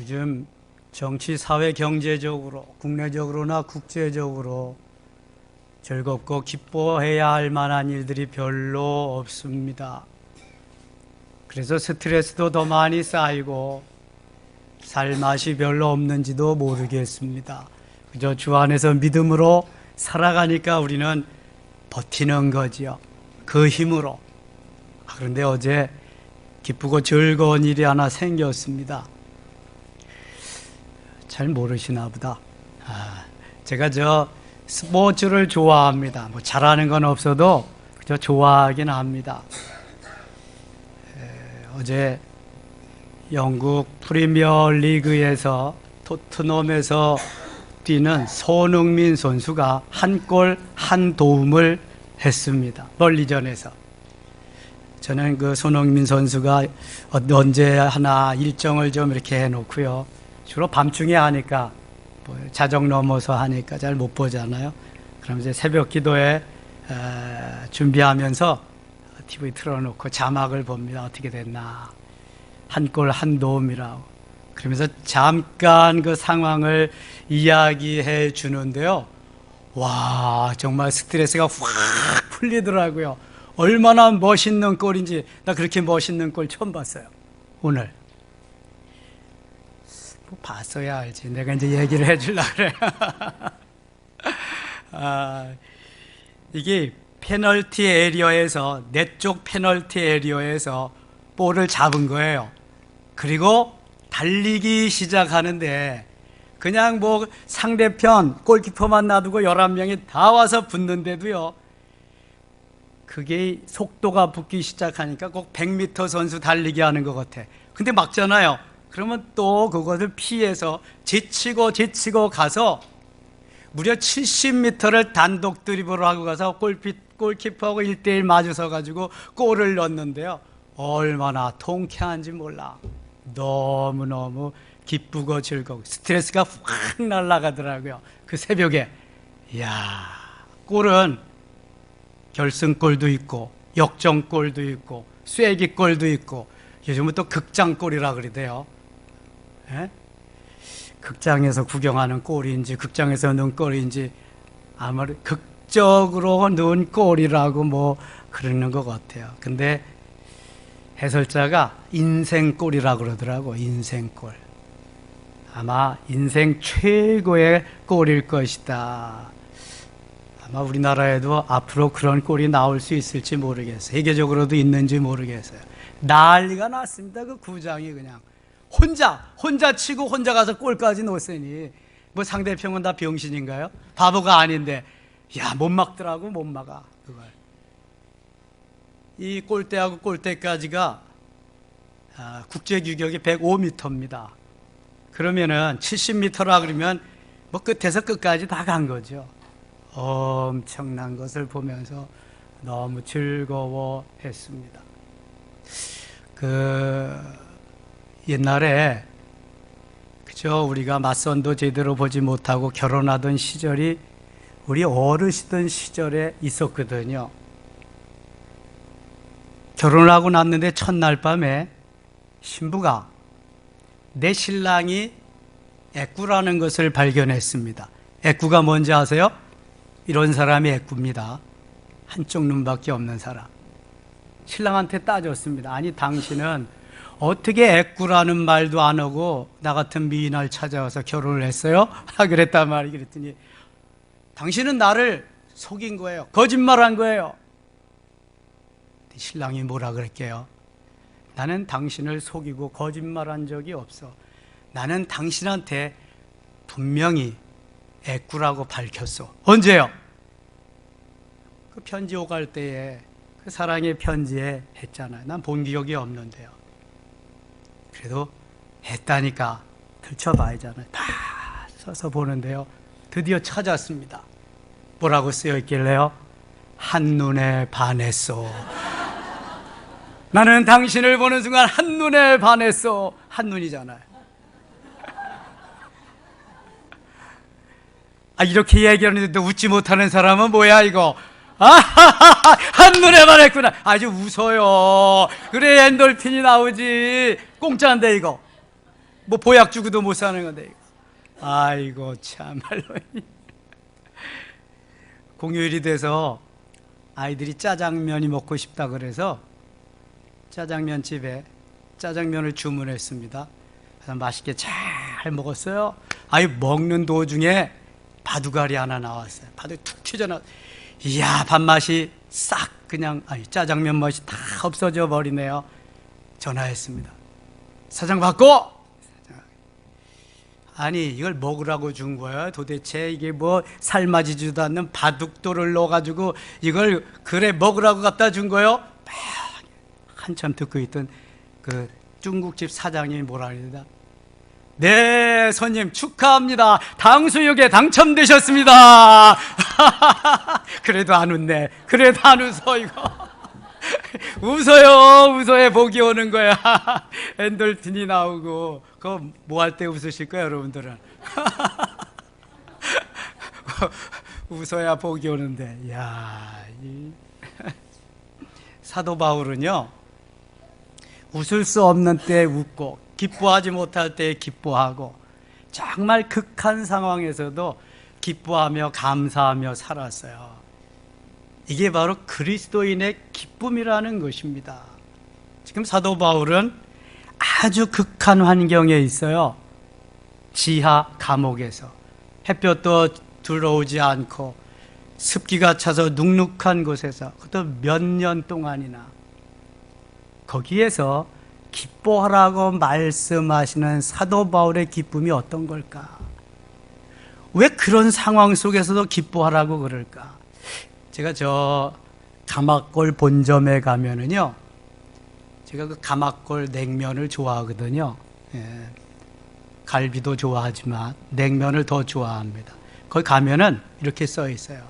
요즘 정치, 사회, 경제적으로, 국내적으로나 국제적으로 즐겁고 기뻐해야 할 만한 일들이 별로 없습니다. 그래서 스트레스도 더 많이 쌓이고 살 맛이 별로 없는지도 모르겠습니다. 그저 주 안에서 믿음으로 살아가니까 우리는 버티는 거지요. 그 힘으로. 그런데 어제 기쁘고 즐거운 일이 하나 생겼습니다. 잘 모르시나 보다. 제가 스포츠를 좋아합니다. 뭐 잘하는 건 없어도 그저 좋아하긴 합니다. 어제 영국 프리미어 리그에서 토트넘에서 뛰는 손흥민 선수가 한 골 한 도움을 했습니다. 멀리전에서. 저는 그 손흥민 선수가 언제 하나 일정을 좀 이렇게 해놓고요. 주로 밤중에 하니까 자정 넘어서 하니까 잘 못 보잖아요. 그럼 이제 새벽 기도에 준비하면서 TV 틀어놓고 자막을 봅니다. 어떻게 됐나. 한 골 한 도움이라고. 그러면서 잠깐 그 상황을 이야기해 주는데요. 와, 정말 스트레스가 확 풀리더라고요. 얼마나 멋있는 골인지. 나 그렇게 멋있는 골 처음 봤어요. 오늘. 뭐 봤어야 알지. 내가 이제 얘기를 해주려고 그래요. 이게 페널티 에리어에서, 내 쪽 페널티 에리어에서 볼을 잡은 거예요. 그리고 달리기 시작하는데 그냥 뭐 상대편 골키퍼만 놔두고 11명이 다 와서 붙는데도요. 그게 속도가 붙기 시작하니까 꼭 100m 선수 달리기 하는 것 같아. 근데 막잖아요. 그러면 또 그것을 피해서 지치고 가서 무려 70m를 단독 드리블을 하고 가서 골키퍼하고 1대1 맞으서 가지고 골을 넣었는데요. 얼마나 통쾌한지 몰라. 너무너무 기쁘고 즐겁고 스트레스가 확 날아가더라고요. 그 새벽에. 이야, 골은 결승골도 있고 역전골도 있고 쐐기골도 있고 요즘은 또 극장골이라 그러대요. 예? 극장에서 구경하는 골인지 극장에서 넣은 골인지 아무리 극적으로 넣은 골이라고 뭐 그러는 것 같아요. 근데 해설자가 인생골이라고 그러더라고. 인생골. 아마 인생 최고의 골일 것이다. 아마 우리나라에도 앞으로 그런 골이 나올 수 있을지 모르겠어요. 세계적으로도 있는지 모르겠어요. 난리가 났습니다. 그 구장이 그냥 혼자 치고 혼자 가서 골까지 넣었으니 뭐 상대편은 다 병신인가요? 바보가 아닌데 야, 못 막더라고. 못 막아 그걸. 이 골대하고 골대까지가 국제 규격이 105m입니다. 그러면은 70m라 그러면 뭐 끝에서 끝까지 다 간 거죠. 엄청난 것을 보면서 너무 즐거워했습니다. 옛날에 그저 우리가 맞선도 제대로 보지 못하고 결혼하던 시절이 우리 어르시던 시절에 있었거든요. 결혼을 하고 났는데 첫날 밤에 신부가 내 신랑이 애꾸라는 것을 발견했습니다. 애꾸가 뭔지 아세요? 이런 사람이 애꾸입니다. 한쪽 눈밖에 없는 사람. 신랑한테 따졌습니다. 아니 당신은 어떻게 애꾸라는 말도 안 하고 나 같은 미인을 찾아와서 결혼을 했어요? 그랬단 말이에요. 그랬더니 당신은 나를 속인 거예요. 거짓말한 거예요. 신랑이 뭐라 그랬게요? 나는 당신을 속이고 거짓말한 적이 없어. 나는 당신한테 분명히 애꾸라고 밝혔어. 언제요? 그 편지 오갈 때에 그 사랑의 편지에 했잖아요. 난 본 기억이 없는데요. 그래도 했다니까 들춰봐야잖아요. 다 써서 보는데요. 드디어 찾았습니다. 뭐라고 쓰여 있길래요? 한눈에 반했어. 나는 당신을 보는 순간 한눈에 반했어. 한눈이잖아요. 이렇게 얘기하는데 웃지 못하는 사람은 뭐야 이거? 한눈에 반했구나. 아주 웃어요. 그래 엔돌핀이 나오지. 공짜인데 이거. 뭐 보약 주고도 못 사는 건데. 아이고 참말로. 공휴일이 돼서 아이들이 짜장면이 먹고 싶다 그래서 짜장면 집에 짜장면을 주문했습니다. 그래서 맛있게 잘 먹었어요. 아이 먹는 도중에 바둑알이 하나 나왔어요. 바둑이 툭 튀어나와. 이야, 밥맛이 싹 그냥 짜장면 맛이 다 없어져 버리네요. 전화했습니다. 사장 바꿔! 아니 이걸 먹으라고 준 거야? 도대체 이게 뭐 삶아지지도 않는 바둑돌을 넣어가지고 이걸 그래 먹으라고 갖다 준 거요? 한참 듣고 있던 그 중국집 사장님이 뭐라 그러다. 네, 손님 축하합니다. 당수육에 당첨되셨습니다. 그래도 안 웃네. 그래도 안 웃어 이거. 웃어요. 웃어야 복이 오는 거야. 엔돌핀이 나오고. 그거 뭐 할 때 웃으실 거예요, 여러분들은? 웃어야 복이 오는데. 야, 사도 바울은요, 웃을 수 없는 때 웃고 기뻐하지 못할 때 기뻐하고 정말 극한 상황에서도 기뻐하며 감사하며 살았어요. 이게 바로 그리스도인의 기쁨이라는 것입니다. 지금 사도 바울은 아주 극한 환경에 있어요. 지하 감옥에서 햇볕도 들어오지 않고 습기가 차서 눅눅한 곳에서 그것도 몇 년 동안이나 거기에서 기뻐하라고 말씀하시는 사도 바울의 기쁨이 어떤 걸까? 왜 그런 상황 속에서도 기뻐하라고 그럴까? 제가 저 가마골 본점에 가면은요, 제가 그 가마골 냉면을 좋아하거든요. 예, 갈비도 좋아하지만 냉면을 더 좋아합니다. 거기 가면은 이렇게 써 있어요.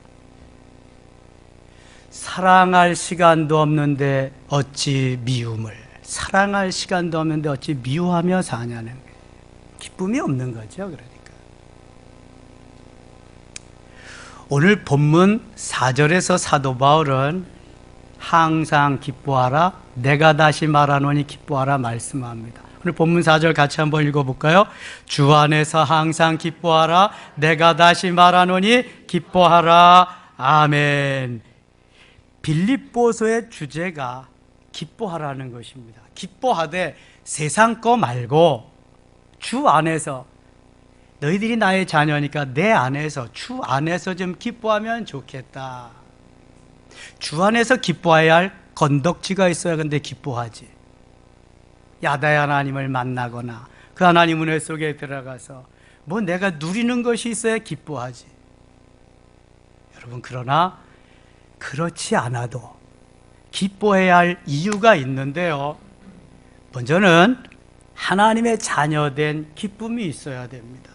사랑할 시간도 없는데 어찌 미움을, 사랑할 시간도 없는데 어찌 미워하며 사냐는 거예요. 기쁨이 없는 거죠. 그러니까 오늘 본문 4절에서 사도 바울은 항상 기뻐하라, 내가 다시 말하노니 기뻐하라 말씀합니다. 오늘 본문 4절 같이 한번 읽어볼까요? 주 안에서 항상 기뻐하라, 내가 다시 말하노니 기뻐하라. 아멘. 빌립보서의 주제가 기뻐하라는 것입니다. 기뻐하되 세상 거 말고 주 안에서, 너희들이 나의 자녀니까 내 안에서, 주 안에서 좀 기뻐하면 좋겠다. 주 안에서 기뻐해야 할 건덕지가 있어야 근데 기뻐하지. 야다의 하나님을 만나거나 그 하나님 은혜 속에 들어가서 뭐 내가 누리는 것이 있어야 기뻐하지. 여러분, 그러나 그렇지 않아도 기뻐해야 할 이유가 있는데요, 먼저는 하나님의 자녀된 기쁨이 있어야 됩니다.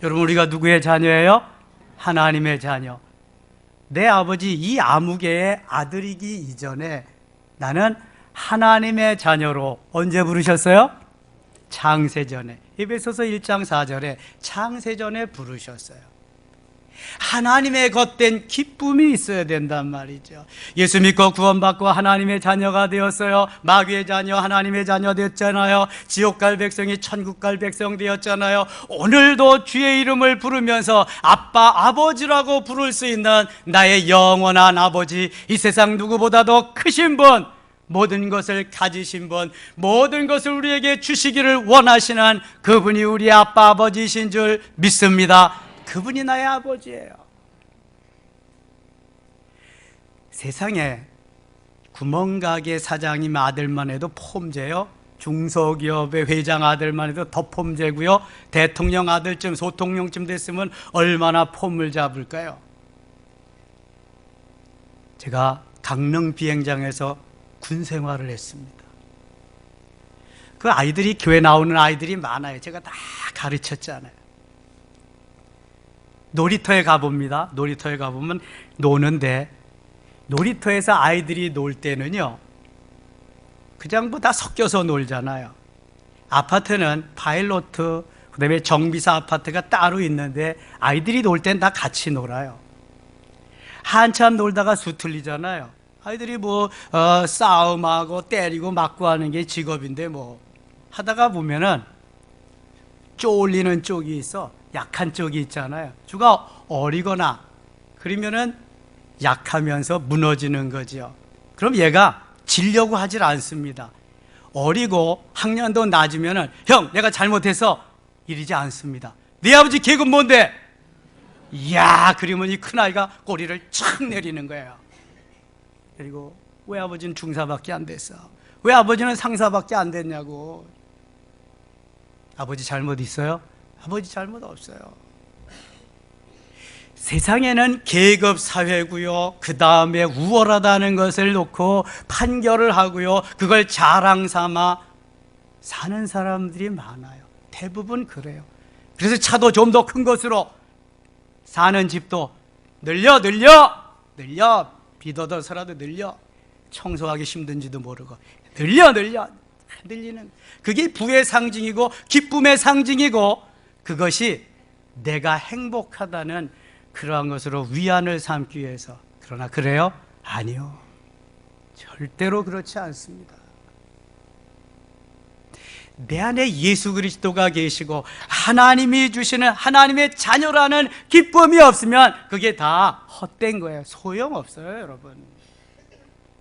여러분, 우리가 누구의 자녀예요? 하나님의 자녀. 내 아버지 이 아무개의 아들이기 이전에 나는 하나님의 자녀로 언제 부르셨어요? 창세전에. 에베소서 1장 4절에 창세전에 부르셨어요. 하나님의 겉된 기쁨이 있어야 된단 말이죠. 예수 믿고 구원받고 하나님의 자녀가 되었어요. 마귀의 자녀, 하나님의 자녀 됐잖아요. 지옥 갈 백성이 천국 갈 백성 되었잖아요. 오늘도 주의 이름을 부르면서 아빠, 아버지라고 부를 수 있는 나의 영원한 아버지, 이 세상 누구보다도 크신 분, 모든 것을 가지신 분, 모든 것을 우리에게 주시기를 원하시는 그분이 우리 아빠, 아버지이신 줄 믿습니다. 그분이 나의 아버지예요. 세상에 구멍가게 사장님 아들만 해도 폼제요, 중소기업의 회장 아들만 해도 더 폼제고요, 대통령 아들쯤, 소통령쯤 됐으면 얼마나 폼을 잡을까요? 제가 강릉 비행장에서 군 생활을 했습니다. 그 아이들이, 교회 나오는 아이들이 많아요. 제가 다 가르쳤잖아요. 놀이터에 가봅니다. 놀이터에 가보면 노는데, 놀이터에서 아이들이 놀 때는요, 그냥 뭐 다 섞여서 놀잖아요. 아파트는 파일로트, 그 다음에 정비사 아파트가 따로 있는데 아이들이 놀 땐 다 같이 놀아요. 한참 놀다가 수틀리잖아요. 아이들이 뭐 싸움하고 때리고 맞고 하는 게 직업인데 뭐 하다가 보면은 쪼올리는 쪽이 있어. 약한 쪽이 있잖아요. 주가 어리거나 그러면은 약하면서 무너지는 거죠. 그럼 얘가 지려고 하질 않습니다. 어리고 학년도 낮으면은 형 내가 잘못해서 이러지 않습니다. 네 아버지 계급 뭔데? 이야, 그러면 이 큰아이가 꼬리를 착 내리는 거예요. 그리고 왜 아버지는 중사밖에 안 됐어? 왜 아버지는 상사밖에 안 됐냐고. 아버지 잘못 있어요? 아버지 잘못 없어요. 세상에는 계급 사회고요, 그 다음에 우월하다는 것을 놓고 판결을 하고요, 그걸 자랑 삼아 사는 사람들이 많아요. 대부분 그래요. 그래서 차도 좀 더 큰 것으로, 사는 집도 늘려 비도더서라도 늘려, 청소하기 힘든지도 모르고 늘리는, 그게 부의 상징이고 기쁨의 상징이고, 그것이 내가 행복하다는 그러한 것으로 위안을 삼기 위해서. 그러나 그래요? 아니요, 절대로 그렇지 않습니다. 내 안에 예수 그리스도가 계시고 하나님이 주시는 하나님의 자녀라는 기쁨이 없으면 그게 다 헛된 거예요. 소용없어요, 여러분.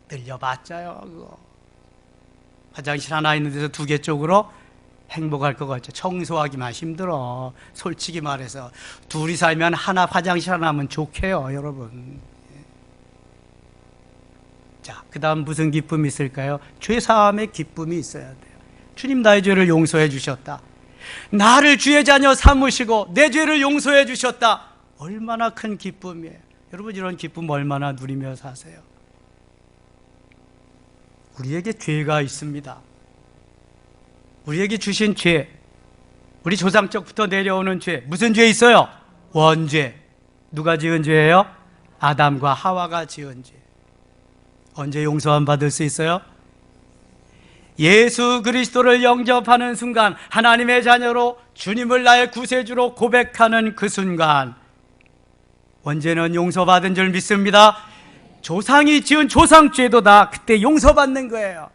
늘려봤자요, 그거. 화장실 하나 있는 데서 2개 쪽으로 행복할 것 같죠. 청소하기만 힘들어. 솔직히 말해서 둘이 살면 하나, 화장실 하나 하면 좋게요, 여러분. 자, 그 다음 무슨 기쁨이 있을까요? 죄사함의 기쁨이 있어야 돼요. 주님 나의 죄를 용서해 주셨다. 나를 주의 자녀 삼으시고 내 죄를 용서해 주셨다. 얼마나 큰 기쁨이에요. 여러분, 이런 기쁨 얼마나 누리며 사세요? 우리에게 죄가 있습니다. 우리에게 주신 죄, 우리 조상적부터 내려오는 죄, 무슨 죄 있어요? 원죄. 누가 지은 죄예요? 아담과 하와가 지은 죄. 언제 용서함 받을 수 있어요? 예수 그리스도를 영접하는 순간, 하나님의 자녀로 주님을 나의 구세주로 고백하는 그 순간, 언제는 용서받은 줄 믿습니다. 조상이 지은 조상죄도 다 그때 용서받는 거예요.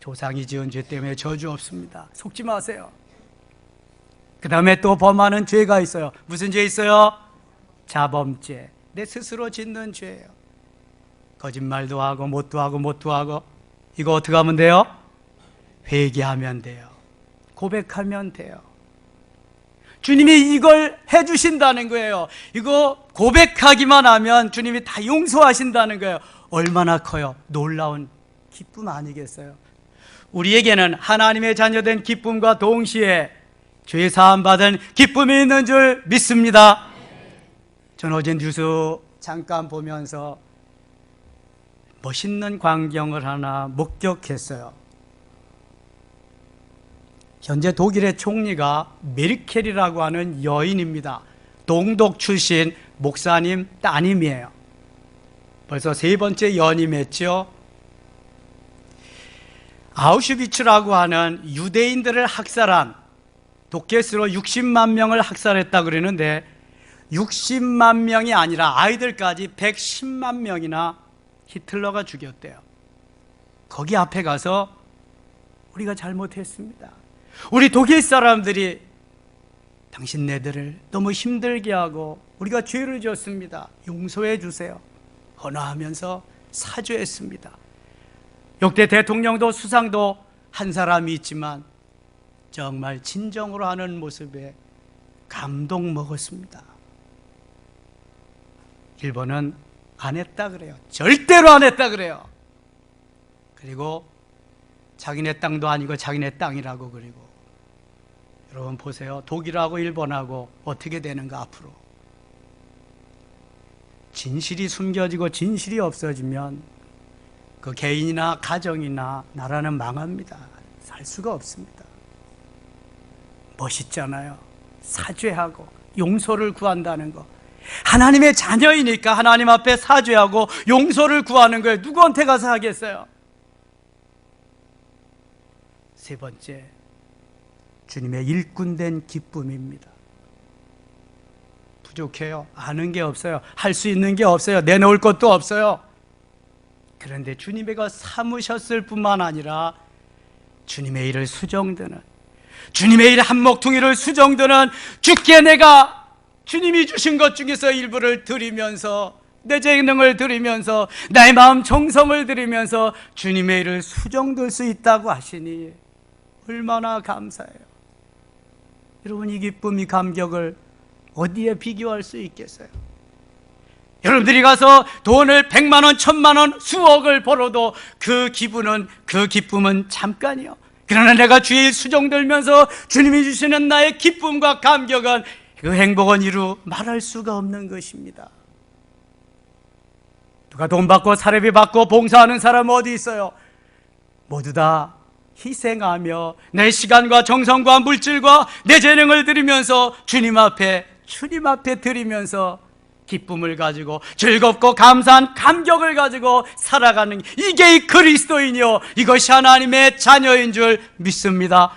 조상이 지은 죄 때문에 저주 없습니다. 속지 마세요. 그 다음에 또 범하는 죄가 있어요. 무슨 죄 있어요? 자범죄. 내 스스로 짓는 죄예요. 거짓말도 하고 못도 하고. 이거 어떻게 하면 돼요? 회개하면 돼요. 고백하면 돼요. 주님이 이걸 해주신다는 거예요. 이거 고백하기만 하면 주님이 다 용서하신다는 거예요. 얼마나 커요? 놀라운 기쁨 아니겠어요? 우리에게는 하나님의 자녀된 기쁨과 동시에 죄 사함 받은 기쁨이 있는 줄 믿습니다. 저는 어제 뉴스 잠깐 보면서 멋있는 광경을 하나 목격했어요. 현재 독일의 총리가 메르켈이라고 하는 여인입니다. 동독 출신 목사님 따님이에요. 벌써 3번째 연임했죠. 아우슈비츠라고 하는 유대인들을 학살한, 독개수로 60만 명을 학살했다고 그러는데 60만 명이 아니라 아이들까지 110만 명이나 히틀러가 죽였대요. 거기 앞에 가서 우리가 잘못했습니다. 우리 독일 사람들이 당신네들을 너무 힘들게 하고 우리가 죄를 졌습니다. 용서해 주세요. 헌화하면서 사죄했습니다. 역대 대통령도 수상도 한 사람이 있지만 정말 진정으로 하는 모습에 감동 먹었습니다. 일본은 안 했다 그래요. 절대로 안 했다 그래요. 그리고 자기네 땅도 아니고 자기네 땅이라고. 그리고 여러분 보세요. 독일하고 일본하고 어떻게 되는가 앞으로. 진실이 숨겨지고 진실이 없어지면 그 개인이나 가정이나 나라는 망합니다. 살 수가 없습니다. 멋있잖아요. 사죄하고 용서를 구한다는 거. 하나님의 자녀이니까 하나님 앞에 사죄하고 용서를 구하는 거예요. 누구한테 가서 하겠어요? 3번째, 주님의 일꾼된 기쁨입니다. 부족해요. 아는 게 없어요. 할 수 있는 게 없어요. 내놓을 것도 없어요. 그런데 주님의 것 삼으셨을 뿐만 아니라 주님의 일을 수정드는, 주님의 일 한 먹퉁이를 수정드는 주께 내가 주님이 주신 것 중에서 일부를 드리면서, 내 재능을 드리면서, 나의 마음 정성을 드리면서 주님의 일을 수정될 수 있다고 하시니 얼마나 감사해요. 여러분, 이 기쁨, 이 감격을 어디에 비교할 수 있겠어요? 여러분들이 가서 돈을 100만 원, 1000만 원, 수억을 벌어도 그 기쁨은 잠깐이요. 그러나 내가 주의 일 수정들면서 주님이 주시는 나의 기쁨과 감격은, 그 행복은 이루 말할 수가 없는 것입니다. 누가 돈 받고 사례비 받고 봉사하는 사람 어디 있어요? 모두 다 희생하며 내 시간과 정성과 물질과 내 재능을 드리면서 주님 앞에 드리면서 기쁨을 가지고 즐겁고 감사한 감격을 가지고 살아가는, 이게 이 그리스도인이요, 이것이 하나님의 자녀인 줄 믿습니다.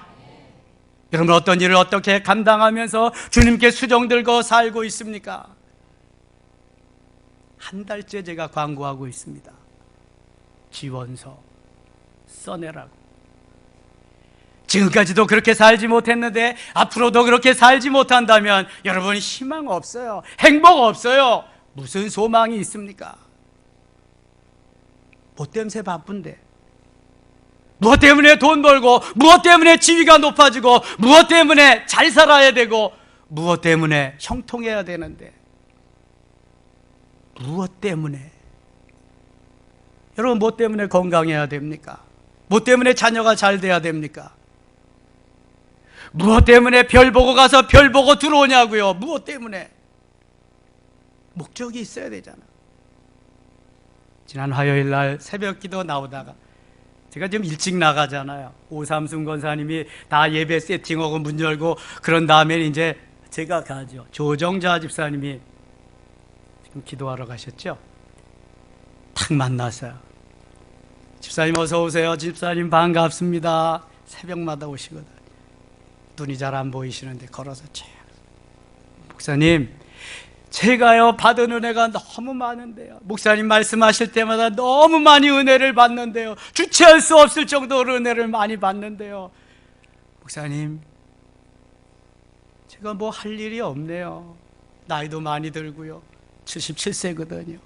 여러분, 어떤 일을 어떻게 감당하면서 주님께 수정들고 살고 있습니까? 한 달째 제가 광고하고 있습니다. 지원서 써내라고. 지금까지도 그렇게 살지 못했는데 앞으로도 그렇게 살지 못한다면 여러분, 희망 없어요. 행복 없어요. 무슨 소망이 있습니까? 뭐 때문에 바쁜데? 무엇 때문에 돈 벌고, 무엇 때문에 지위가 높아지고, 무엇 때문에 잘 살아야 되고, 무엇 때문에 형통해야 되는데, 무엇 때문에? 여러분, 무엇 때문에 건강해야 됩니까? 무엇 때문에 자녀가 잘 돼야 됩니까? 무엇 때문에 별 보고 가서 별 보고 들어오냐고요? 무엇 때문에? 목적이 있어야 되잖아. 지난 화요일 날 새벽 기도 나오다가, 제가 지금 일찍 나가잖아요. 오삼순 권사님이 다 예배 세팅하고 문 열고 그런 다음에 이제 제가 가죠. 조정자 집사님이 지금 기도하러 가셨죠. 탁 만났어요. 집사님 어서 오세요. 집사님 반갑습니다. 새벽마다 오시거든. 눈이 잘 안 보이시는데 걸어서 쫙, 목사님, 제가요 받은 은혜가 너무 많은데요, 목사님 말씀하실 때마다 너무 많이 은혜를 받는데요, 주체할 수 없을 정도로 은혜를 많이 받는데요, 목사님, 제가 뭐 할 일이 없네요. 나이도 많이 들고요, 77세거든요.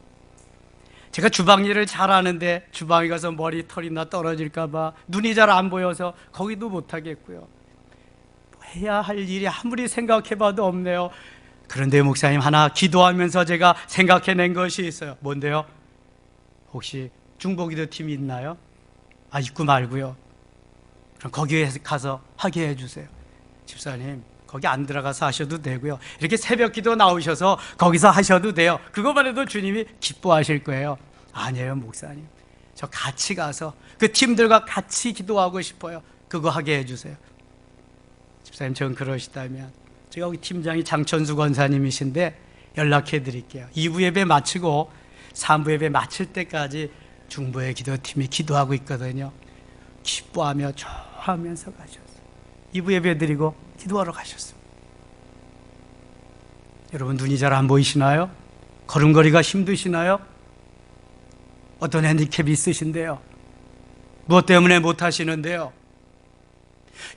제가 주방 일을 잘하는데 주방에 가서 머리털이나 떨어질까 봐 눈이 잘 안 보여서 거기도 못하겠고요, 해야 할 일이 아무리 생각해봐도 없네요. 그런데 목사님, 하나 기도하면서 제가 생각해낸 것이 있어요. 뭔데요? 혹시 중보기도 팀이 있나요? 있고 말고요. 그럼 거기에 가서 하게 해주세요. 집사님, 거기 안 들어가서 하셔도 되고요, 이렇게 새벽 기도 나오셔서 거기서 하셔도 돼요. 그것만 해도 주님이 기뻐하실 거예요. 아니에요 목사님, 저 같이 가서 그 팀들과 같이 기도하고 싶어요. 그거 하게 해주세요. 집사님, 전 그러시다면 제가 우리 팀장이 장천수 권사님이신데 연락해 드릴게요. 2부 예배 마치고 3부 예배 마칠 때까지 중보의 기도팀이 기도하고 있거든요. 기뻐하며 좋아하면서 가셨어요. 2부 예배 드리고 기도하러 가셨습니다. 여러분, 눈이 잘 안 보이시나요? 걸음걸이가 힘드시나요? 어떤 핸디캡이 있으신데요? 무엇 때문에 못 하시는데요?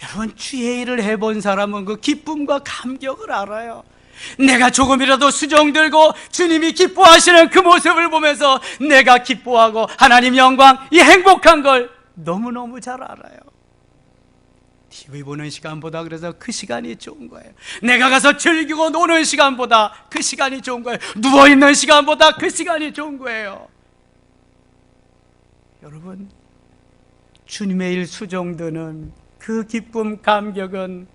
여러분, 주의 일을 해본 사람은 그 기쁨과 감격을 알아요. 내가 조금이라도 수정들고 주님이 기뻐하시는 그 모습을 보면서 내가 기뻐하고 하나님 영광, 이 행복한 걸 너무너무 잘 알아요. TV 보는 시간보다 그래서 그 시간이 좋은 거예요. 내가 가서 즐기고 노는 시간보다 그 시간이 좋은 거예요. 누워있는 시간보다 그 시간이 좋은 거예요. 여러분, 주님의 일 수정드는 그 기쁨, 감격은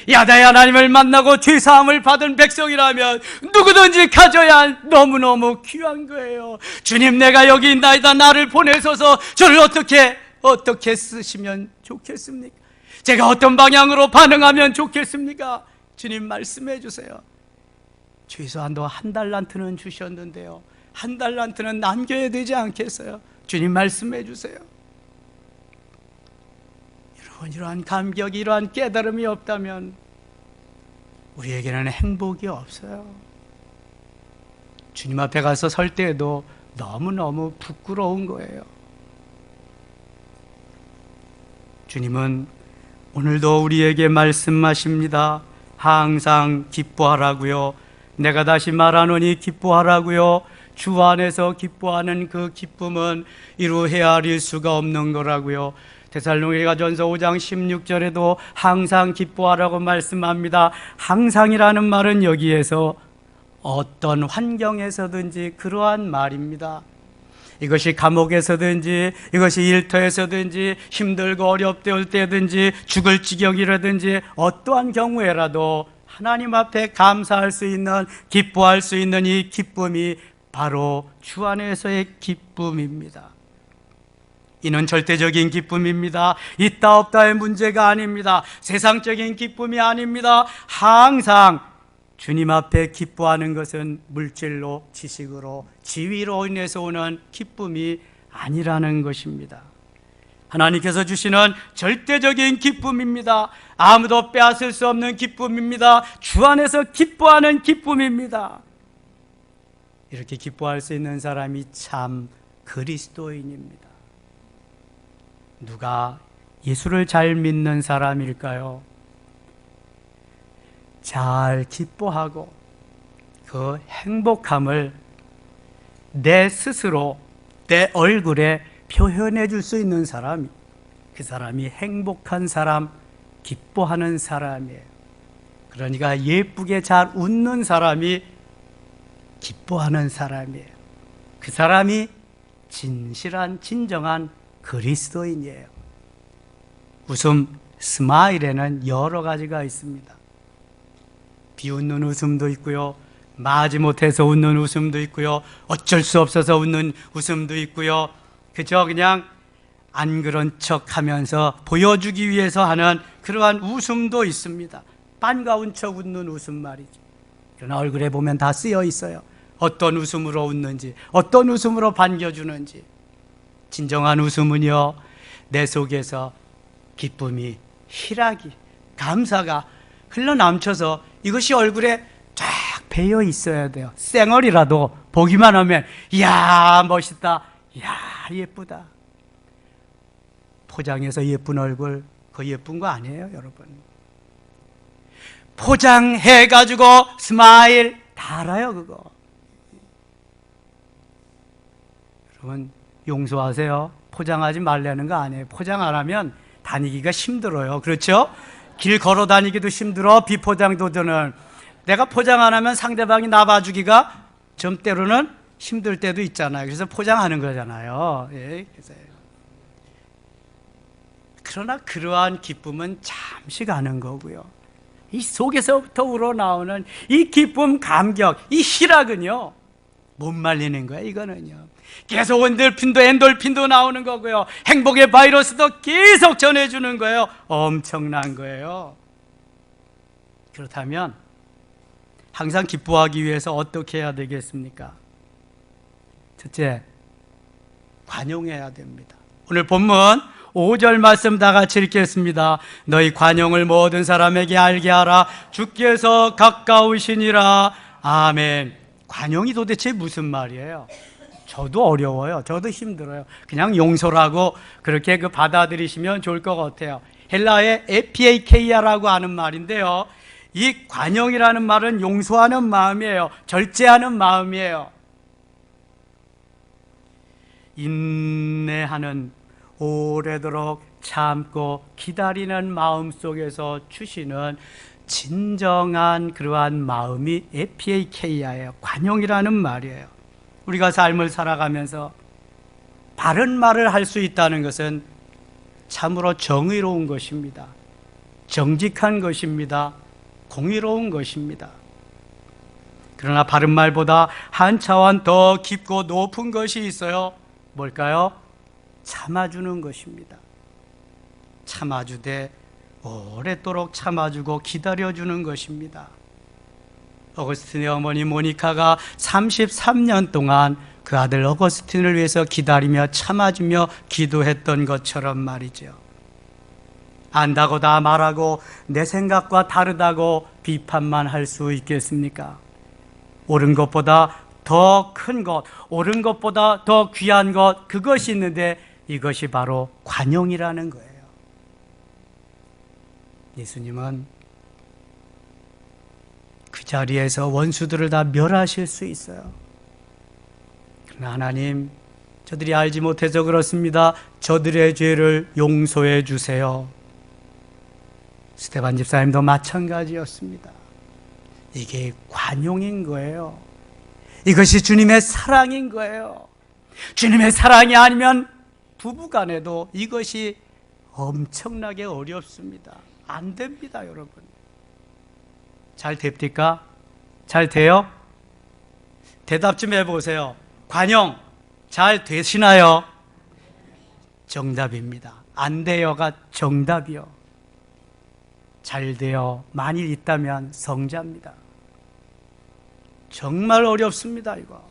야다의 하나님을 만나고 죄사함을 받은 백성이라면 누구든지 가져야 할 너무너무 귀한 거예요. 주님, 내가 여기 있나이다. 나를 보내셔서 저를 어떻게 쓰시면 좋겠습니까? 제가 어떤 방향으로 반응하면 좋겠습니까? 주님 말씀해 주세요. 최소한도 1달란트는 주셨는데요, 1달란트는 남겨야 되지 않겠어요? 주님 말씀해 주세요. 여러분, 이러한 감격이, 이러한 깨달음이 없다면 우리에게는 행복이 없어요. 주님 앞에 가서 설 때에도 너무너무 부끄러운 거예요. 주님은 오늘도 우리에게 말씀하십니다. 항상 기뻐하라고요. 내가 다시 말하노니 기뻐하라고요. 주 안에서 기뻐하는 그 기쁨은 이루 헤아릴 수가 없는 거라고요. 데살로니가전서 5장 16절에도 항상 기뻐하라고 말씀합니다. 항상이라는 말은 여기에서 어떤 환경에서든지 그러한 말입니다. 이것이 감옥에서든지 이것이 일터에서든지 힘들고 어렵을 때든지 죽을 지경이라든지 어떠한 경우에라도 하나님 앞에 감사할 수 있는, 기뻐할 수 있는 이 기쁨이 바로 주 안에서의 기쁨입니다. 이는 절대적인 기쁨입니다. 있다 없다의 문제가 아닙니다. 세상적인 기쁨이 아닙니다. 항상 주님 앞에 기뻐하는 것은 물질로, 지식으로, 지위로 인해서 오는 기쁨이 아니라는 것입니다. 하나님께서 주시는 절대적인 기쁨입니다. 아무도 빼앗을 수 없는 기쁨입니다. 주 안에서 기뻐하는 기쁨입니다. 이렇게 기뻐할 수 있는 사람이 참 그리스도인입니다. 누가 예수를 잘 믿는 사람일까요? 잘 기뻐하고 그 행복함을 내 스스로 내 얼굴에 표현해 줄 수 있는 사람이, 그 사람이 행복한 사람, 기뻐하는 사람이에요. 그러니까 예쁘게 잘 웃는 사람이 기뻐하는 사람이에요. 그 사람이 진실한 진정한 그리스도인이에요. 웃음, 스마일에는 여러 가지가 있습니다. 비웃는 웃음도 있고요, 마지못해서 웃는 웃음도 있고요, 어쩔 수 없어서 웃는 웃음도 있고요, 그저 그냥 안 그런 척 하면서 보여주기 위해서 하는 그러한 웃음도 있습니다. 반가운 척 웃는 웃음 말이죠. 그러나 얼굴에 보면 다 쓰여 있어요. 어떤 웃음으로 웃는지, 어떤 웃음으로 반겨주는지. 진정한 웃음은요, 내 속에서 기쁨이, 희락이, 감사가 흘러넘쳐서 이것이 얼굴에 쫙 배어 있어야 돼요. 쌩얼이라도 보기만 하면 이야 멋있다, 이야 예쁘다. 포장해서 예쁜 얼굴, 그거 예쁜 거 아니에요 여러분. 포장해가지고 스마일 다 알아요 그거. 여러분 용서하세요. 포장하지 말라는 거 아니에요. 포장 안 하면 다니기가 힘들어요. 그렇죠? 길 걸어 다니기도 힘들어. 비포장도 저는 내가 포장 안 하면 상대방이 나 봐주기가 좀 때로는 힘들 때도 있잖아요. 그래서 포장하는 거잖아요. 예, 그래서. 그러나 그러한 기쁨은 잠시 가는 거고요, 이 속에서부터 우러나오는 이 기쁨, 감격, 이 희락은요 못 말리는 거예요. 이거는요 계속 엔돌핀도 나오는 거고요, 행복의 바이러스도 계속 전해주는 거예요. 엄청난 거예요. 그렇다면 항상 기뻐하기 위해서 어떻게 해야 되겠습니까? 첫째, 관용해야 됩니다. 오늘 본문 5절 말씀 다 같이 읽겠습니다. 너희 관용을 모든 사람에게 알게 하라. 주께서 가까우시니라. 아멘. 관용이 도대체 무슨 말이에요? 저도 어려워요. 저도 힘들어요. 그냥 용서라고 그렇게 받아들이시면 좋을 것 같아요. 헬라의 에피에이케이아라고 하는 말인데요, 이 관용이라는 말은 용서하는 마음이에요. 절제하는 마음이에요. 인내하는, 오래도록 참고 기다리는 마음 속에서 주시는 진정한 그러한 마음이 에피에이케이아예요. 관용이라는 말이에요. 우리가 삶을 살아가면서 바른 말을 할 수 있다는 것은 참으로 정의로운 것입니다. 정직한 것입니다. 공의로운 것입니다. 그러나 바른 말보다 한 차원 더 깊고 높은 것이 있어요. 뭘까요? 참아주는 것입니다. 참아주되 오랫도록 참아주고 기다려주는 것입니다. 어거스틴의 어머니 모니카가 33년 동안 그 아들 어거스틴을 위해서 기다리며 참아주며 기도했던 것처럼 말이죠. 안다고 다 말하고 내 생각과 다르다고 비판만 할 수 있겠습니까? 옳은 것보다 더 큰 것, 옳은 것보다 더 귀한 것, 그것이 있는데 이것이 바로 관용이라는 거예요. 예수님은 그 자리에서 원수들을 다 멸하실 수 있어요. 그러나 하나님, 저들이 알지 못해서 그렇습니다. 저들의 죄를 용서해 주세요. 스데반 집사님도 마찬가지였습니다. 이게 관용인 거예요. 이것이 주님의 사랑인 거예요. 주님의 사랑이 아니면 부부간에도 이것이 엄청나게 어렵습니다. 안 됩니다, 여러분. 잘 됩니까? 잘 돼요? 대답 좀 해보세요. 관용 잘 되시나요? 정답입니다. 안 돼요가 정답이요. 잘 돼요. 만일 있다면 성자입니다. 정말 어렵습니다, 이거.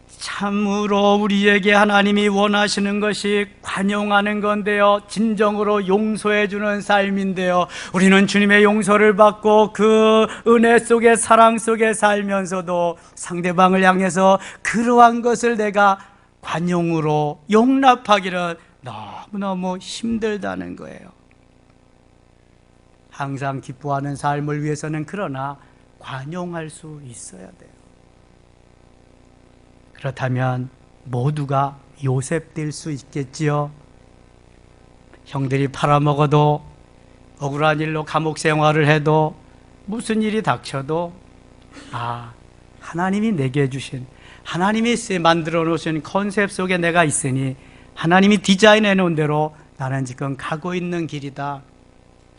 참으로 우리에게 하나님이 원하시는 것이 관용하는 건데요, 진정으로 용서해 주는 삶인데요, 우리는 주님의 용서를 받고 그 은혜 속에, 사랑 속에 살면서도 상대방을 향해서 그러한 것을 내가 관용으로 용납하기는 너무너무 힘들다는 거예요. 항상 기뻐하는 삶을 위해서는 그러나 관용할 수 있어야 돼요. 그렇다면 모두가 요셉 될 수 있겠지요. 형들이 팔아먹어도, 억울한 일로 감옥 생활을 해도, 무슨 일이 닥쳐도, 하나님이 내게 주신, 하나님이 만들어 놓으신 컨셉 속에 내가 있으니 하나님이 디자인해 놓은 대로 나는 지금 가고 있는 길이다.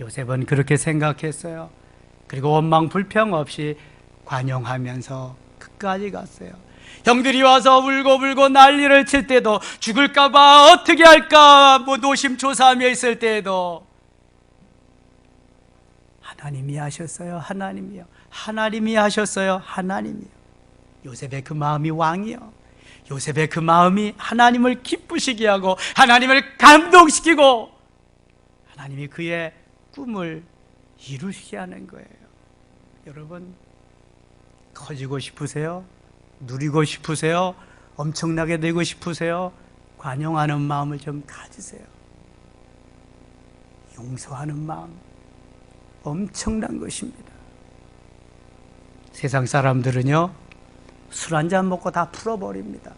요셉은 그렇게 생각했어요. 그리고 원망 불평 없이 관용하면서 끝까지 갔어요. 형들이 와서 울고 난리를 칠 때도, 죽을까봐 어떻게 할까 노심초사하며 있을 때에도 하나님이 하셨어요. 하나님이요. 하나님이 하셨어요. 하나님이요. 요셉의 그 마음이 왕이요. 요셉의 그 마음이 하나님을 기쁘시게 하고 하나님을 감동시키고 하나님이 그의 꿈을 이루시게 하는 거예요. 여러분, 커지고 싶으세요? 누리고 싶으세요? 엄청나게 되고 싶으세요? 관용하는 마음을 좀 가지세요. 용서하는 마음, 엄청난 것입니다. 세상 사람들은요, 술 한잔 먹고 다 풀어버립니다.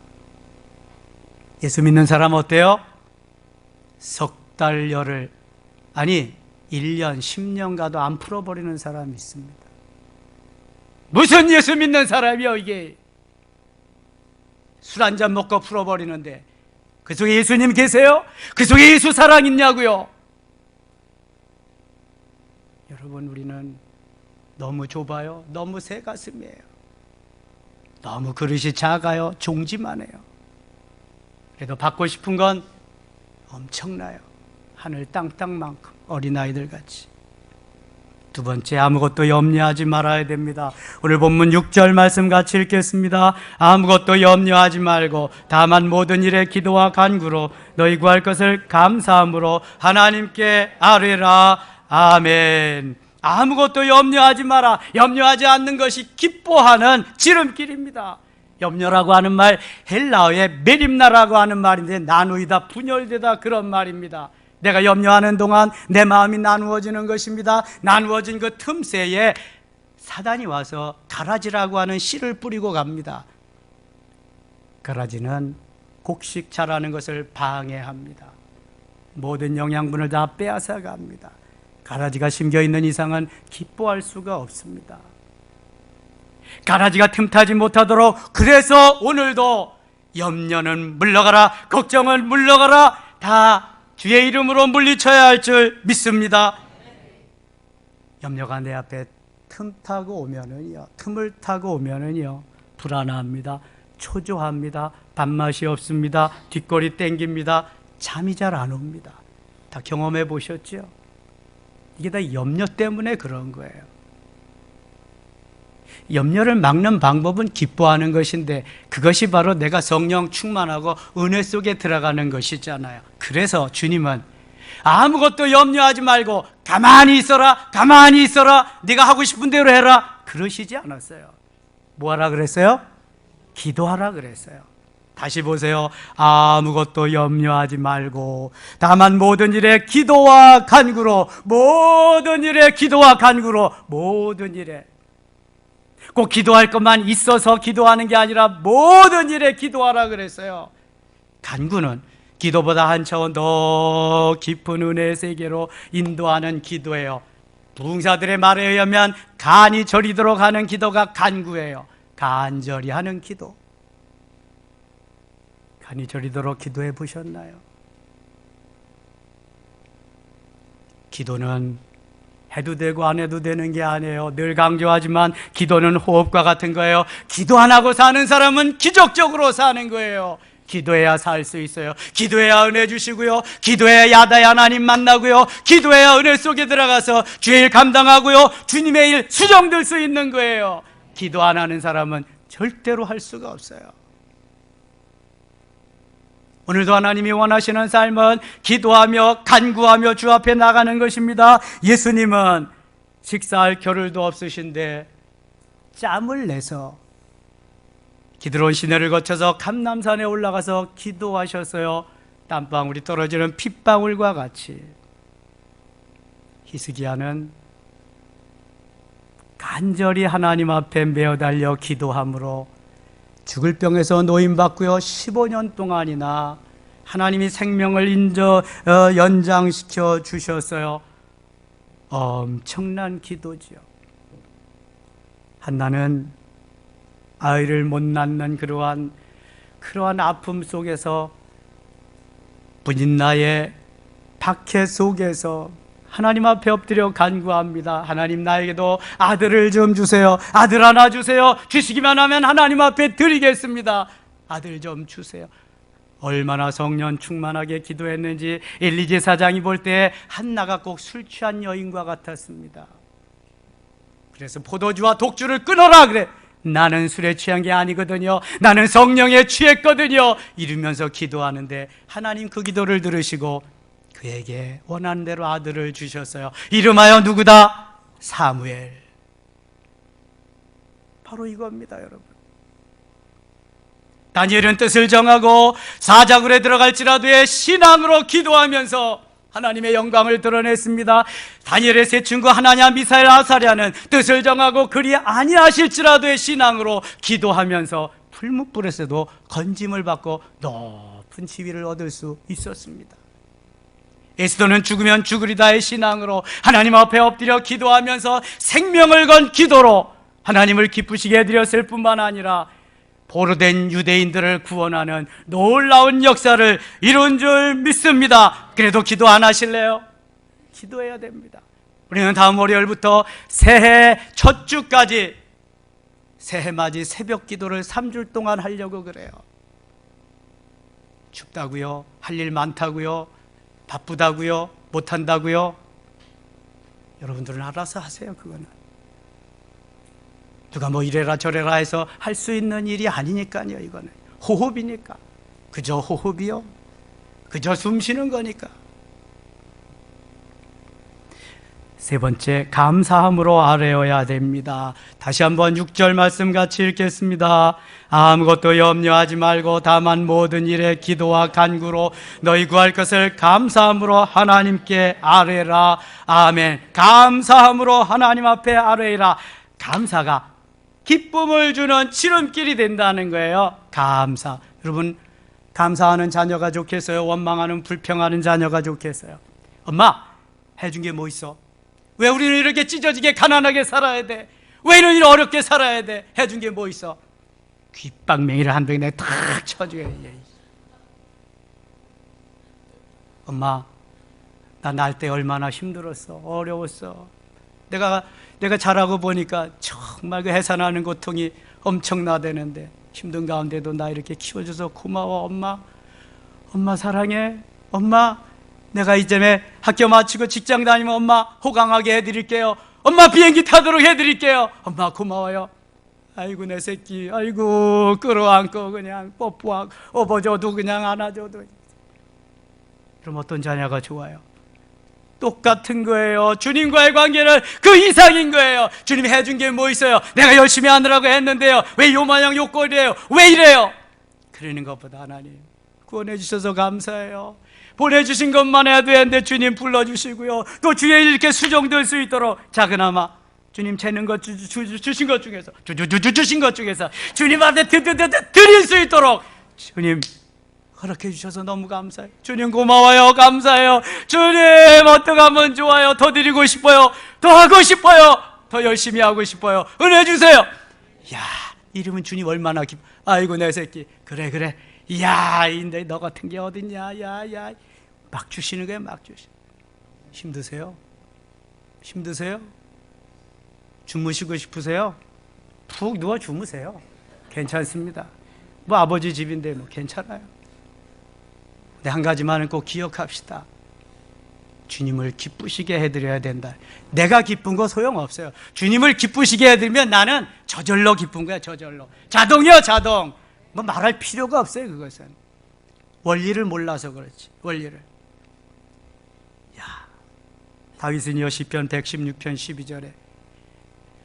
예수 믿는 사람 어때요? 석 달, 열흘, 아니 1년, 10년 가도 안 풀어버리는 사람이 있습니다. 무슨 예수 믿는 사람이요, 이게? 술 한잔 먹고 풀어버리는데 그 속에 예수님 계세요? 그 속에 예수 사랑 있냐고요? 여러분, 우리는 너무 좁아요. 너무 새 가슴이에요. 너무 그릇이 작아요. 종지만 해요. 그래도 받고 싶은 건 엄청나요. 하늘 땅땅만큼, 어린아이들 같이. 두 번째, 아무것도 염려하지 말아야 됩니다. 오늘 본문 6절 말씀 같이 읽겠습니다. 아무것도 염려하지 말고 다만 모든 일에 기도와 간구로 너희 구할 것을 감사함으로 하나님께 아뢰라. 아멘. 아무것도 염려하지 마라. 염려하지 않는 것이 기뻐하는 지름길입니다. 염려라고 하는 말, 헬라어의 메림나라고 하는 말인데 나누이다, 분열되다, 그런 말입니다. 내가 염려하는 동안 내 마음이 나누어지는 것입니다. 나누어진 그 틈새에 사단이 와서 가라지라고 하는 씨를 뿌리고 갑니다. 가라지는 곡식 자라는 것을 방해합니다. 모든 영양분을 다 빼앗아 갑니다. 가라지가 심겨있는 이상은 기뻐할 수가 없습니다. 가라지가 틈타지 못하도록, 그래서 오늘도 염려는 물러가라, 걱정은 물러가라, 다 주의 이름으로 물리쳐야 할 줄 믿습니다. 염려가 내 앞에 틈을 타고 오면은요 불안합니다. 초조합니다. 밥맛이 없습니다. 뒷골이 땡깁니다. 잠이 잘 안 옵니다. 다 경험해 보셨죠? 이게 다 염려 때문에 그런 거예요. 염려를 막는 방법은 기뻐하는 것인데 그것이 바로 내가 성령 충만하고 은혜 속에 들어가는 것이잖아요. 그래서 주님은 아무것도 염려하지 말고 가만히 있어라, 가만히 있어라, 네가 하고 싶은 대로 해라, 그러시지 않았어요. 뭐 하라 그랬어요? 기도하라 그랬어요. 다시 보세요. 아무것도 염려하지 말고 다만 모든 일에 기도와 간구로, 모든 일에 기도와 간구로, 모든 일에 꼭 기도할 것만 있어서 기도하는 게 아니라 모든 일에 기도하라 그랬어요. 간구는 기도보다 한 차원 더 깊은 은혜의 세계로 인도하는 기도예요. 부흥사들의 말에 의하면 간이 저리도록 하는 기도가 간구예요. 간절히 하는 기도. 간이 저리도록 기도해 보셨나요? 기도는 해도 되고 안 해도 되는 게 아니에요. 늘 강조하지만 기도는 호흡과 같은 거예요. 기도 안 하고 사는 사람은 기적적으로 사는 거예요. 기도해야 살 수 있어요. 기도해야 은혜 주시고요. 기도해야 야다의 하나님 만나고요. 기도해야 은혜 속에 들어가서 주의 일 감당하고요. 주님의 일 수정될 수 있는 거예요. 기도 안 하는 사람은 절대로 할 수가 없어요. 오늘도 하나님이 원하시는 삶은 기도하며 간구하며 주 앞에 나가는 것입니다. 예수님은 식사할 겨를도 없으신데 짬을 내서 기드론 시내를 거쳐서 감람산에 올라가서 기도하셨어요. 땀방울이 떨어지는 핏방울과 같이. 히스기야는 간절히 하나님 앞에 메어달려 기도함으로 죽을 병에서 노임받고요. 15년 동안이나 하나님이 생명을 연장시켜 주셨어요. 엄청난 기도지요. 한나는 아이를 못 낳는 그러한 아픔 속에서 분인나의 박해 속에서 하나님 앞에 엎드려 간구합니다. 하나님, 나에게도 아들을 좀 주세요. 아들 하나 주세요. 주시기만 하면 하나님 앞에 드리겠습니다. 아들 좀 주세요. 얼마나 성령 충만하게 기도했는지 엘리 제사장이 볼 때 한나가 꼭 술 취한 여인과 같았습니다. 그래서 포도주와 독주를 끊어라 그래. 나는 술에 취한 게 아니거든요. 나는 성령에 취했거든요. 이러면서 기도하는데 하나님 그 기도를 들으시고 그에게 원하는 대로 아들을 주셨어요. 이름하여 누구다? 사무엘. 바로 이겁니다, 여러분. 다니엘은 뜻을 정하고 사자굴에 들어갈지라도의 신앙으로 기도하면서 하나님의 영광을 드러냈습니다. 다니엘의 세 친구 하나냐, 미사엘, 아사랴는 뜻을 정하고 그리 아니하실지라도의 신앙으로 기도하면서 풀무불에서도 건짐을 받고 높은 지위를 얻을 수 있었습니다. 에스더는 죽으면 죽으리다의 신앙으로 하나님 앞에 엎드려 기도하면서 생명을 건 기도로 하나님을 기쁘시게 해드렸을 뿐만 아니라 포로된 유대인들을 구원하는 놀라운 역사를 이룬 줄 믿습니다. 그래도 기도 안 하실래요? 기도해야 됩니다. 우리는 다음 월요일부터 새해 첫 주까지 새해맞이 새벽 기도를 3주 동안 하려고 그래요. 춥다고요? 할 일 많다고요? 바쁘다고요? 못한다고요? 여러분들은 알아서 하세요. 그거는 누가 뭐 이래라 저래라 해서 할 수 있는 일이 아니니까요. 이거는 호흡이니까. 그저 호흡이요. 그저 숨 쉬는 거니까. 세 번째, 감사함으로 아뢰어야 됩니다. 다시 한번 6절 말씀 같이 읽겠습니다. 아무것도 염려하지 말고 다만 모든 일에 기도와 간구로 너희 구할 것을 감사함으로 하나님께 아뢰라. 아멘. 감사함으로 하나님 앞에 아뢰라. 감사가 기쁨을 주는 지름길이 된다는 거예요. 감사. 여러분, 감사하는 자녀가 좋겠어요? 원망하는 불평하는 자녀가 좋겠어요? 엄마, 해준 게 뭐 있어? 왜 우리는 이렇게 찢어지게 가난하게 살아야 돼? 왜 이렇게 어렵게 살아야 돼? 해준 게 뭐 있어? 귓방맹이를 한 병에 탁 쳐줘야 돼. 엄마, 나 날 때 얼마나 힘들었어. 어려웠어. 내가 자라고 보니까 정말 그 해산하는 고통이 엄청나대는데 힘든 가운데도 나 이렇게 키워줘서 고마워. 엄마 사랑해. 엄마, 내가 이전에 학교 마치고 직장 다니면 엄마 호강하게 해드릴게요. 엄마 비행기 타도록 해드릴게요. 엄마 고마워요. 아이고 내 새끼, 아이고 끌어안고 그냥 뽀뽀하고 업어줘도 그냥 안아줘도. 그럼 어떤 자녀가 좋아요? 똑같은 거예요. 주님과의 관계는 그 이상인 거예요. 주님이 해준 게 뭐 있어요? 내가 열심히 하느라고 했는데요. 왜 요마냥 요꼴이에요? 왜 이래요? 그러는 것보다 하나님 구원해 주셔서 감사해요. 보내주신 것만 해도 되는데 주님 불러주시고요, 또 주의 일 이렇게 수종될 수 있도록 작은아마 주님 재는 것 주신 것 중에서 주신 것 중에서 주님한테 드릴 수 있도록 주님 허락해 주셔서 너무 감사해요. 주님 고마워요. 감사해요. 주님 어떻게 하면 좋아요. 더 드리고 싶어요. 더 하고 싶어요. 더 열심히 하고 싶어요. 은혜 주세요. 야, 이러면 주님 얼마나 기뻐. 아이고 내 새끼, 그래 야, 인데 너 같은 게 어딨냐. 야 막 주시는 거예요. 막 주시. 힘드세요? 주무시고 싶으세요? 푹 누워 주무세요. 괜찮습니다. 뭐 아버지 집인데 뭐 괜찮아요. 근데 한 가지만은 꼭 기억합시다. 주님을 기쁘시게 해드려야 된다. 내가 기쁜 거 소용없어요. 주님을 기쁘시게 해드리면 나는 저절로 기쁜 거야. 저절로. 자동이요, 자동. 뭐 말할 필요가 없어요. 그것은 원리를 몰라서 그렇지. 원리를. 야, 다윗은요 시편 116편 12절에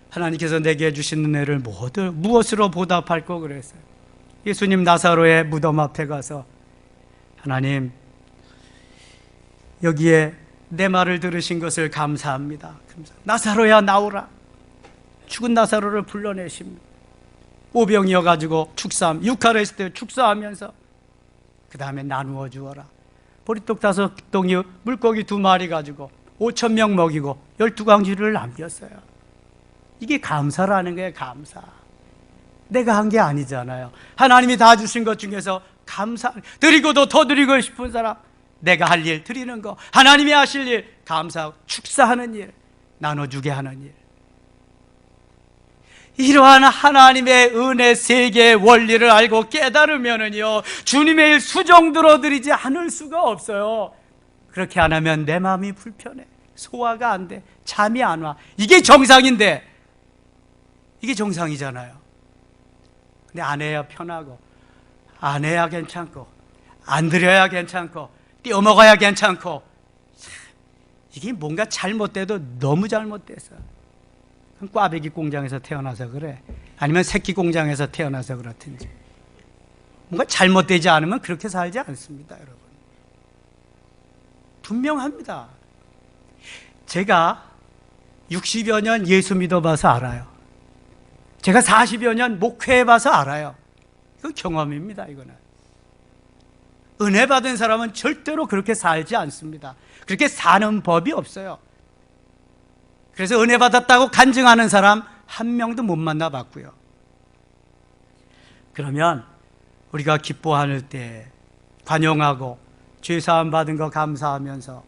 하나님께서 내게 주신 은혜를 무엇으로 보답할 거 그랬어요. 예수님 나사로의 무덤 앞에 가서 하나님, 여기에 내 말을 들으신 것을 감사합니다. 나사로야 나오라. 죽은 나사로를 불러내십니다. 오병이어가지고 축사함, 유카리스트 때 축사하면서 그 다음에 나누어 주어라. 보리떡 5동이 물고기 2마리 가지고 5,000명 먹이고 12광주를 남겼어요. 이게 감사라는 거예요. 감사. 내가 한 게 아니잖아요. 하나님이 다 주신 것 중에서 감사, 드리고도 더 드리고 싶은 사람, 내가 할 일 드리는 거, 하나님이 하실 일 감사하고 축사하는 일, 나눠주게 하는 일. 이러한 하나님의 은혜 세계의 원리를 알고 깨달으면은요, 주님의 일 수종들어 드리지 않을 수가 없어요. 그렇게 안 하면 내 마음이 불편해. 소화가 안 돼. 잠이 안 와. 이게 정상인데, 이게 정상이잖아요. 근데 안 해야 편하고, 안 해야 괜찮고, 안 드려야 괜찮고, 떼어먹어야 괜찮고, 이게 뭔가 잘못돼도 너무 잘못돼서. 그럼 꽈배기 공장에서 태어나서 그래, 아니면 새끼 공장에서 태어나서 그렇든지, 뭔가 잘못되지 않으면 그렇게 살지 않습니다. 여러분, 분명합니다. 제가 60여 년 예수 믿어봐서 알아요. 제가 40여 년 목회해봐서 알아요. 이건 경험입니다. 이거는 은혜 받은 사람은 절대로 그렇게 살지 않습니다. 그렇게 사는 법이 없어요. 그래서 은혜 받았다고 간증하는 사람 한 명도 못 만나봤고요. 그러면 우리가 기뻐할 때 관용하고 죄사함 받은 거 감사하면서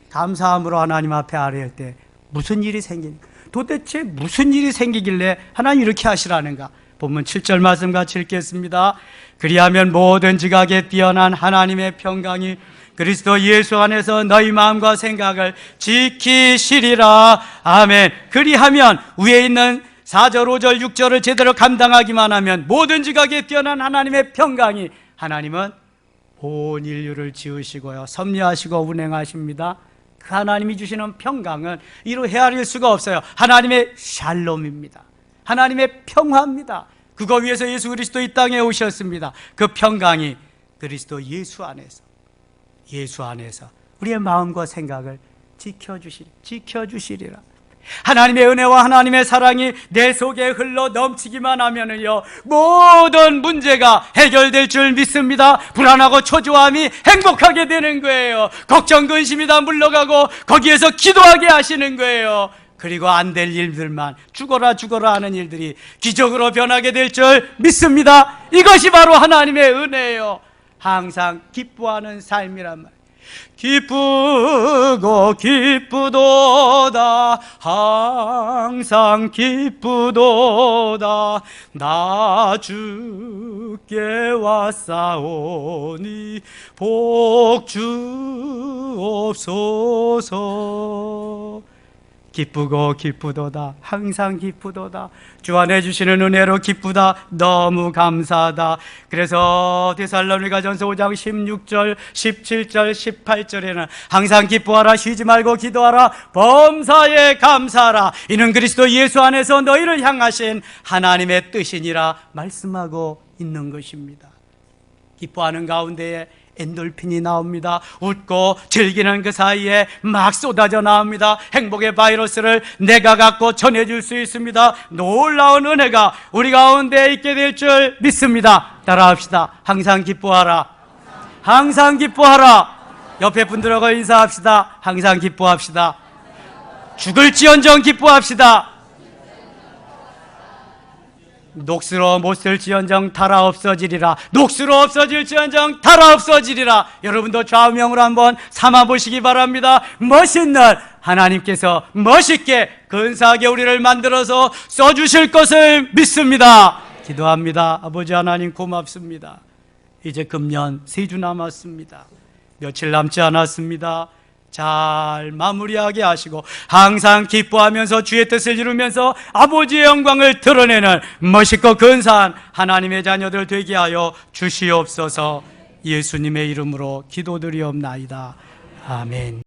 감사함으로 하나님 앞에 아뢰할 때 무슨 일이 생기는가? 도대체 무슨 일이 생기길래 하나님 이렇게 하시라는가? 본문 7절 말씀 같이 읽겠습니다. 그리하면 모든 지각에 뛰어난 하나님의 평강이 그리스도 예수 안에서 너희 마음과 생각을 지키시리라. 아멘. 그리하면 위에 있는 4절, 5절, 6절을 제대로 감당하기만 하면 모든 지각에 뛰어난 하나님의 평강이, 하나님은 온 인류를 지으시고요, 섭리하시고 운행하십니다. 그 하나님이 주시는 평강은 이루 헤아릴 수가 없어요. 하나님의 샬롬입니다. 하나님의 평화입니다. 그거 위해서 예수 그리스도 이 땅에 오셨습니다. 그 평강이 그리스도 예수 안에서 우리의 마음과 생각을 지켜주시리라. 하나님의 은혜와 하나님의 사랑이 내 속에 흘러 넘치기만 하면은요, 모든 문제가 해결될 줄 믿습니다. 불안하고 초조함이 행복하게 되는 거예요. 걱정 근심이 다 물러가고 거기에서 기도하게 하시는 거예요. 그리고 안 될 일들만 죽어라 하는 일들이 기적으로 변하게 될 줄 믿습니다. 이것이 바로 하나님의 은혜예요. 항상 기뻐하는 삶이란 말이에요. 기쁘고 기쁘도다, 항상 기쁘도다, 나 주께 왔사오니 복 주옵소서. 기쁘고 기쁘도다, 항상 기쁘도다, 주 안에 주시는 은혜로 기쁘다, 너무 감사하다. 그래서 데살로니가전서 5장 16절, 17절, 18절에는 항상 기뻐하라, 쉬지 말고 기도하라, 범사에 감사하라, 이는 그리스도 예수 안에서 너희를 향하신 하나님의 뜻이니라 말씀하고 있는 것입니다. 기뻐하는 가운데에 엔돌핀이 나옵니다. 웃고 즐기는 그 사이에 막 쏟아져 나옵니다. 행복의 바이러스를 내가 갖고 전해줄 수 있습니다. 놀라운 은혜가 우리 가운데 있게 될 줄 믿습니다. 따라합시다. 항상 기뻐하라. 항상 기뻐하라. 옆에 분들하고 인사합시다. 항상 기뻐합시다. 죽을지언정 기뻐합시다. 녹수로 못 쓸지언정 달아 없어지리라. 녹수로 없어질지언정 달아 없어지리라. 여러분도 좌우명으로 한번 삼아보시기 바랍니다. 멋있는 하나님께서 멋있게 근사하게 우리를 만들어서 써주실 것을 믿습니다. 기도합니다. 아버지 하나님 고맙습니다. 이제 금년 3주 남았습니다. 며칠 남지 않았습니다. 잘 마무리하게 하시고 항상 기뻐하면서 주의 뜻을 이루면서 아버지의 영광을 드러내는 멋있고 근사한 하나님의 자녀들 되게 하여 주시옵소서. 예수님의 이름으로 기도드리옵나이다. 아멘.